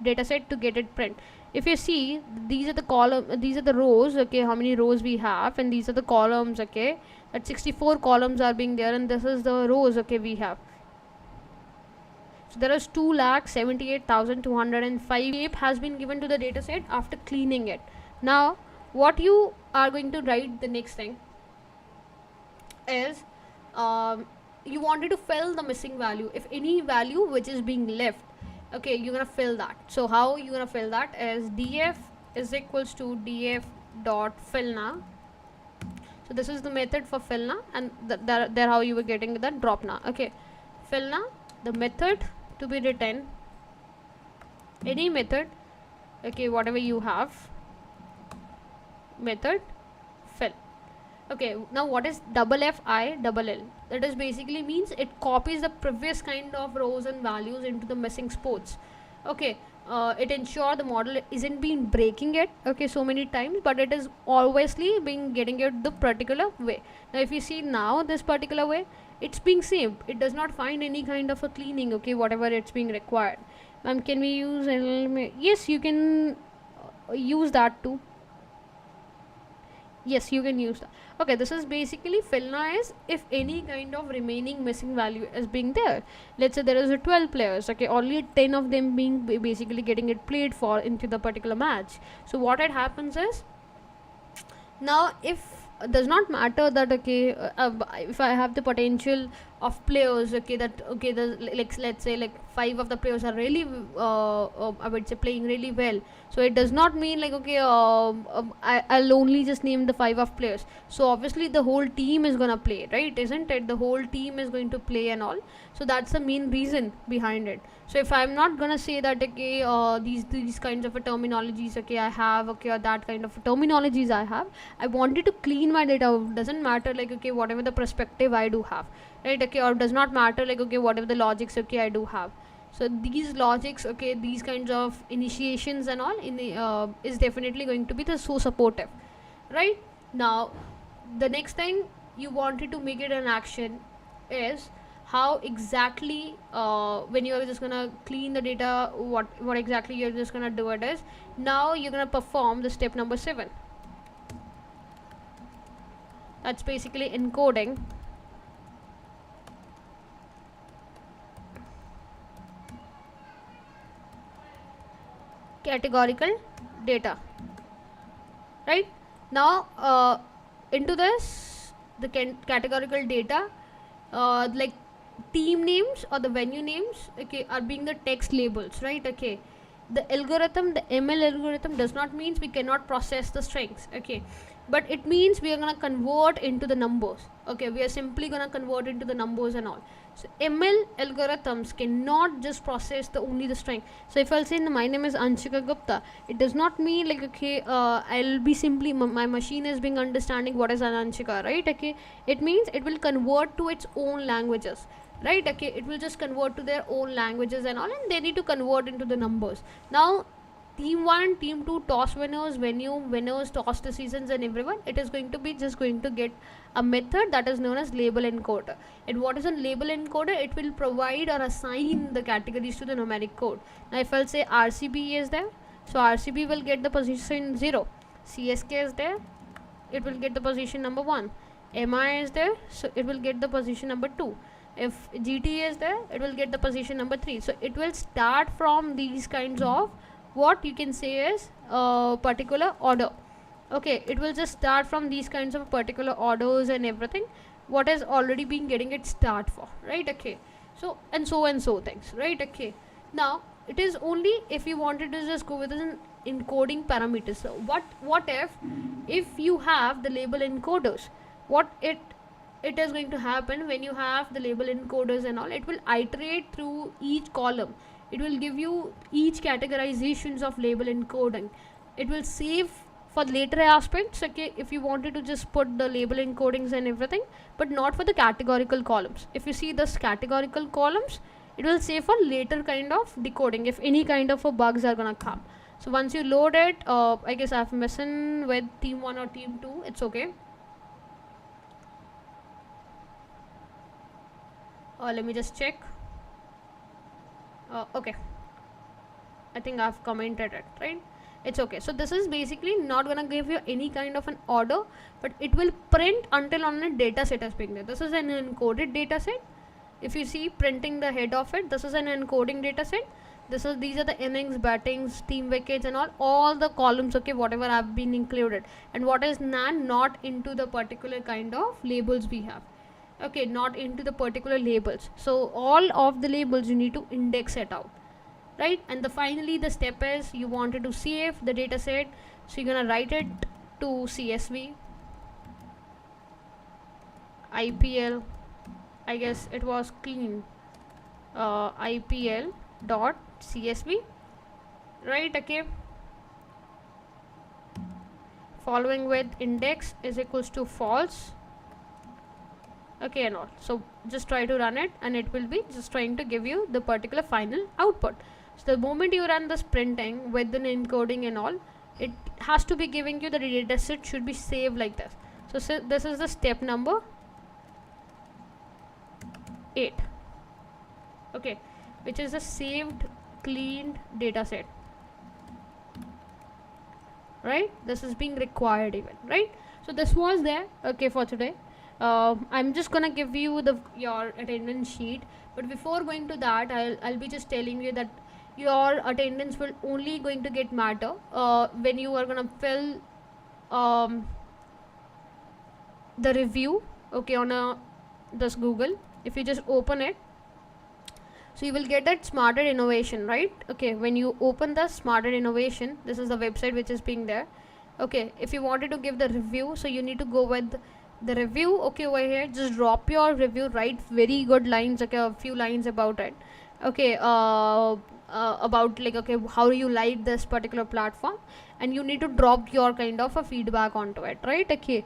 dataset to get it print. If you see, these are the column, these are the rows, okay, how many rows we have, and these are the columns, okay, that 64 columns are being there, and this is the rows, okay, we have. So there is 2,78,205 shape has been given to the dataset after cleaning it. Now what you are going to write, the next thing is you wanted to fill the missing value. If any value which is being left, okay, you're gonna fill that. So how you're gonna fill that is df is equals to df dot fill now. So this is the method for fill now, and there how you were getting the drop now. Okay, fill now, the method to be written, any method, okay, whatever you have, method fill. Okay, now what is double fi double l? That is basically means it copies the previous kind of rows and values into the missing spots. Okay, it ensures the model isn't been breaking it, okay, so many times, but it is alwaysly being getting it the particular way. Now if you see now this particular way, it's being saved, it does not find any kind of a cleaning, okay, whatever it's being required. Can we use yes, you can use that too. Yes, you can use that. Okay, this is basically filna is if any kind of remaining missing value is being there. Let's say there is a 12 players, okay, only 10 of them being basically getting it played for into the particular match. So what it happens is, now if does not matter that, okay, if I have the potential of players, okay, that, okay, like let's say like 5 of the players are really I would say playing really well, so it does not mean like, okay, I'll only just name the 5 of players. So obviously the whole team is gonna play, right? Isn't it? The whole team is going to play and all. So that's the main reason behind it. So if I'm not gonna say that, okay, these kinds of terminologies, okay, I have, okay, or that kind of terminologies I have, I wanted to clean my data. Doesn't matter like, okay, whatever the perspective I do have, right? Okay, or does not matter like, okay, whatever the logics, okay, I do have. So these logics, okay, these kinds of initiations and all in the is definitely going to be the so supportive, right? Now the next thing you wanted to make it an action is how exactly when you're just gonna clean the data, what exactly you're just gonna do it is, now you're gonna perform the step number 7. That's basically encoding categorical data. Right now, into this, the categorical data, like team names or the venue names, okay, are being the text labels, right? Okay, the algorithm, the ML algorithm does not means we cannot process the strings, okay, but it means we are gonna convert into the numbers. Okay, we are simply gonna convert into the numbers and all. So ML algorithms cannot just process the only the string. So if I'll say my name is Anshika Gupta, it does not mean like, okay, I'll be simply my machine is being understanding what is an Anshika, right? Okay, it means it will convert to its own languages, right? Okay, it will just convert to their own languages and all, and they need to convert into the numbers. Now team 1, team 2, toss winners, venue winners, toss decisions, and everyone, it is going to be just going to get a method that is known as label encoder. And what is a label encoder? It will provide or assign the categories to the numeric code. Now if I'll say RCB is there, so RCB will get the position 0. CSK is there, it will get the position number 1. MI is there, so it will get the position number 2. If GT is there, it will get the position number 3. So it will start from these kinds of, what you can say is a particular order. Okay, it will just start from these kinds of particular orders and everything, what has already been getting it start for, right? Okay, so and so things, right? Okay, now it is only if you wanted to just go with an encoding parameters. So what if you have the label encoders, what it is going to happen when you have the label encoders and all, it will iterate through each column. It will give you each categorizations of label encoding. It will save for later aspects, okay, if you wanted to just put the label encodings and everything, but not for the categorical columns. If you see this categorical columns, it will save for later kind of decoding if any kind of bugs are gonna come. So once you load it, I guess I've messing with team 1 or team 2, it's okay. Let me just check. Okay, I think I've commented it, right? It's okay. So this is basically not gonna give you any kind of an order, but it will print until on a data set as being there. This is an encoded data set. If you see printing the head of it, this is an encoding data set. These are the innings, battings, team wickets and all the columns, okay, whatever have been included, and what is not into the particular kind of labels we have. Okay, not into the particular labels. So all of the labels you need to index it out, right? And finally the step is you wanted to save the data set, so you're gonna write it to CSV IPL, I guess it was clean, IPL dot CSV, right? Okay, following with index is equals to false, okay, and all. So just try to run it and it will be just trying to give you the particular final output. So the moment you run this printing with the encoding and all, it has to be giving you the data set should be saved like this. So this is the step number 8, okay, which is a saved cleaned data set, right? This is being required even, right? So this was there, okay, for today. I'm just gonna give you your attendance sheet, but before going to that, I'll be just telling you that your attendance will only going to get matter when you are gonna fill the review, okay, on this Google. If you just open it, so you will get that smarter innovation, right? Okay, when you open the smarter innovation, this is the website which is being there. Okay, if you wanted to give the review, so you need to go with the review, okay, over here just drop your review, write very good lines, okay, a few lines about it, okay, about like, okay, how you like this particular platform, and you need to drop your kind of a feedback onto it, right? Okay,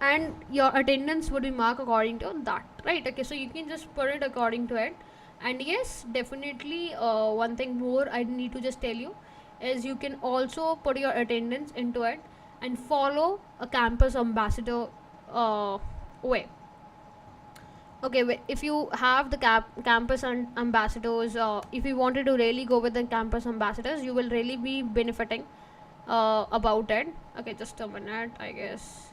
and your attendance would be marked according to that, right? Okay, so you can just put it according to it. And yes, definitely one thing more I need to just tell you is you can also put your attendance into it and follow a campus ambassador way. Okay, if you have the campus ambassadors, if you wanted to really go with the campus ambassadors, you will really be benefiting about it. Okay, just a minute, I guess.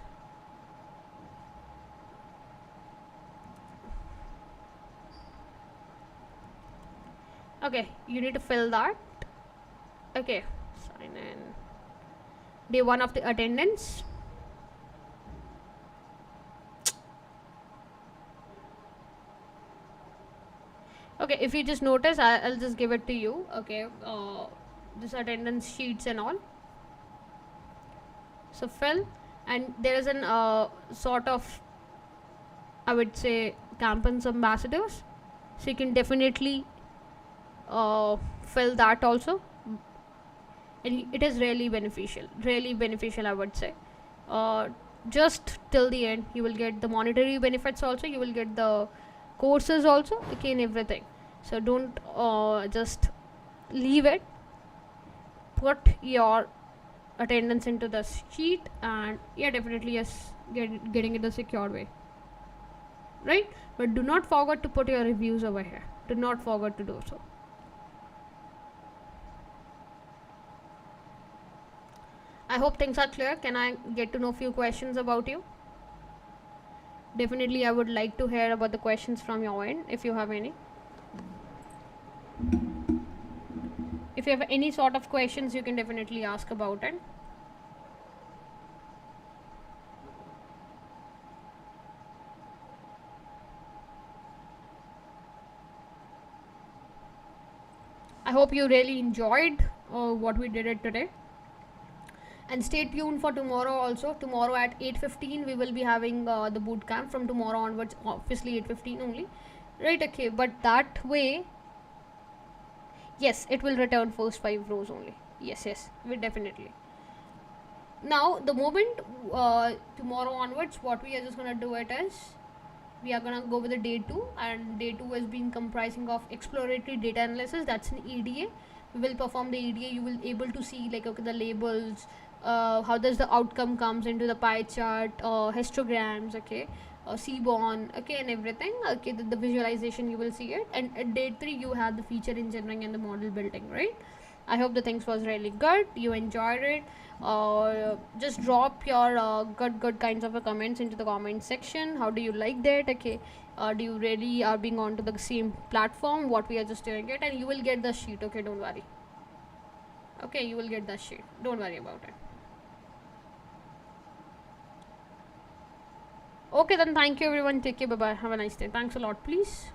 Okay, you need to fill that. Okay, sign in. Day one of the attendance. Okay, if you just notice, I'll just give it to you. Okay, this attendance sheets and all. So fill, and there is an sort of, I would say, campus ambassadors. So you can definitely fill that also, and it is really beneficial, I would say. uh, just till the end you will get the monetary benefits also, you will get the courses also, okay, and everything. So don't just leave it. Put your attendance into the sheet, and yeah, definitely yes, getting it the secure way, right? But do not forget to put your reviews over here, do not forget to do so. I hope things are clear. Can I get to know few questions about you? Definitely I would like to hear about the questions from your end if you have any. If you have any sort of questions, you can definitely ask about it. I hope you really enjoyed what we did it today. And stay tuned for tomorrow also. Tomorrow at 8:15 we will be having the boot camp from tomorrow onwards, obviously 8:15 only. Right, okay, but that way, yes, it will return first 5 rows only. Yes, we definitely. Now the moment tomorrow onwards, what we are just gonna do it is, we are gonna go with the day 2, and day 2 is being comprising of exploratory data analysis. That's an EDA. We will perform the EDA. You will able to see, like, okay, the labels, how does the outcome comes into the pie chart, histograms, okay, seaborn, okay, and everything, okay, the visualization, you will see it. And at day 3 you have the feature engineering and the model building, right? I hope the things was really good, you enjoyed it. Just drop your good kinds of comments into the comment section. How do you like that? Okay, do you really are being onto the same platform what we are just doing it? And you will get the sheet, okay, don't worry. Okay, you will get the sheet, don't worry about it. Okay, then thank you everyone, take care, bye bye, have a nice day, thanks a lot, please.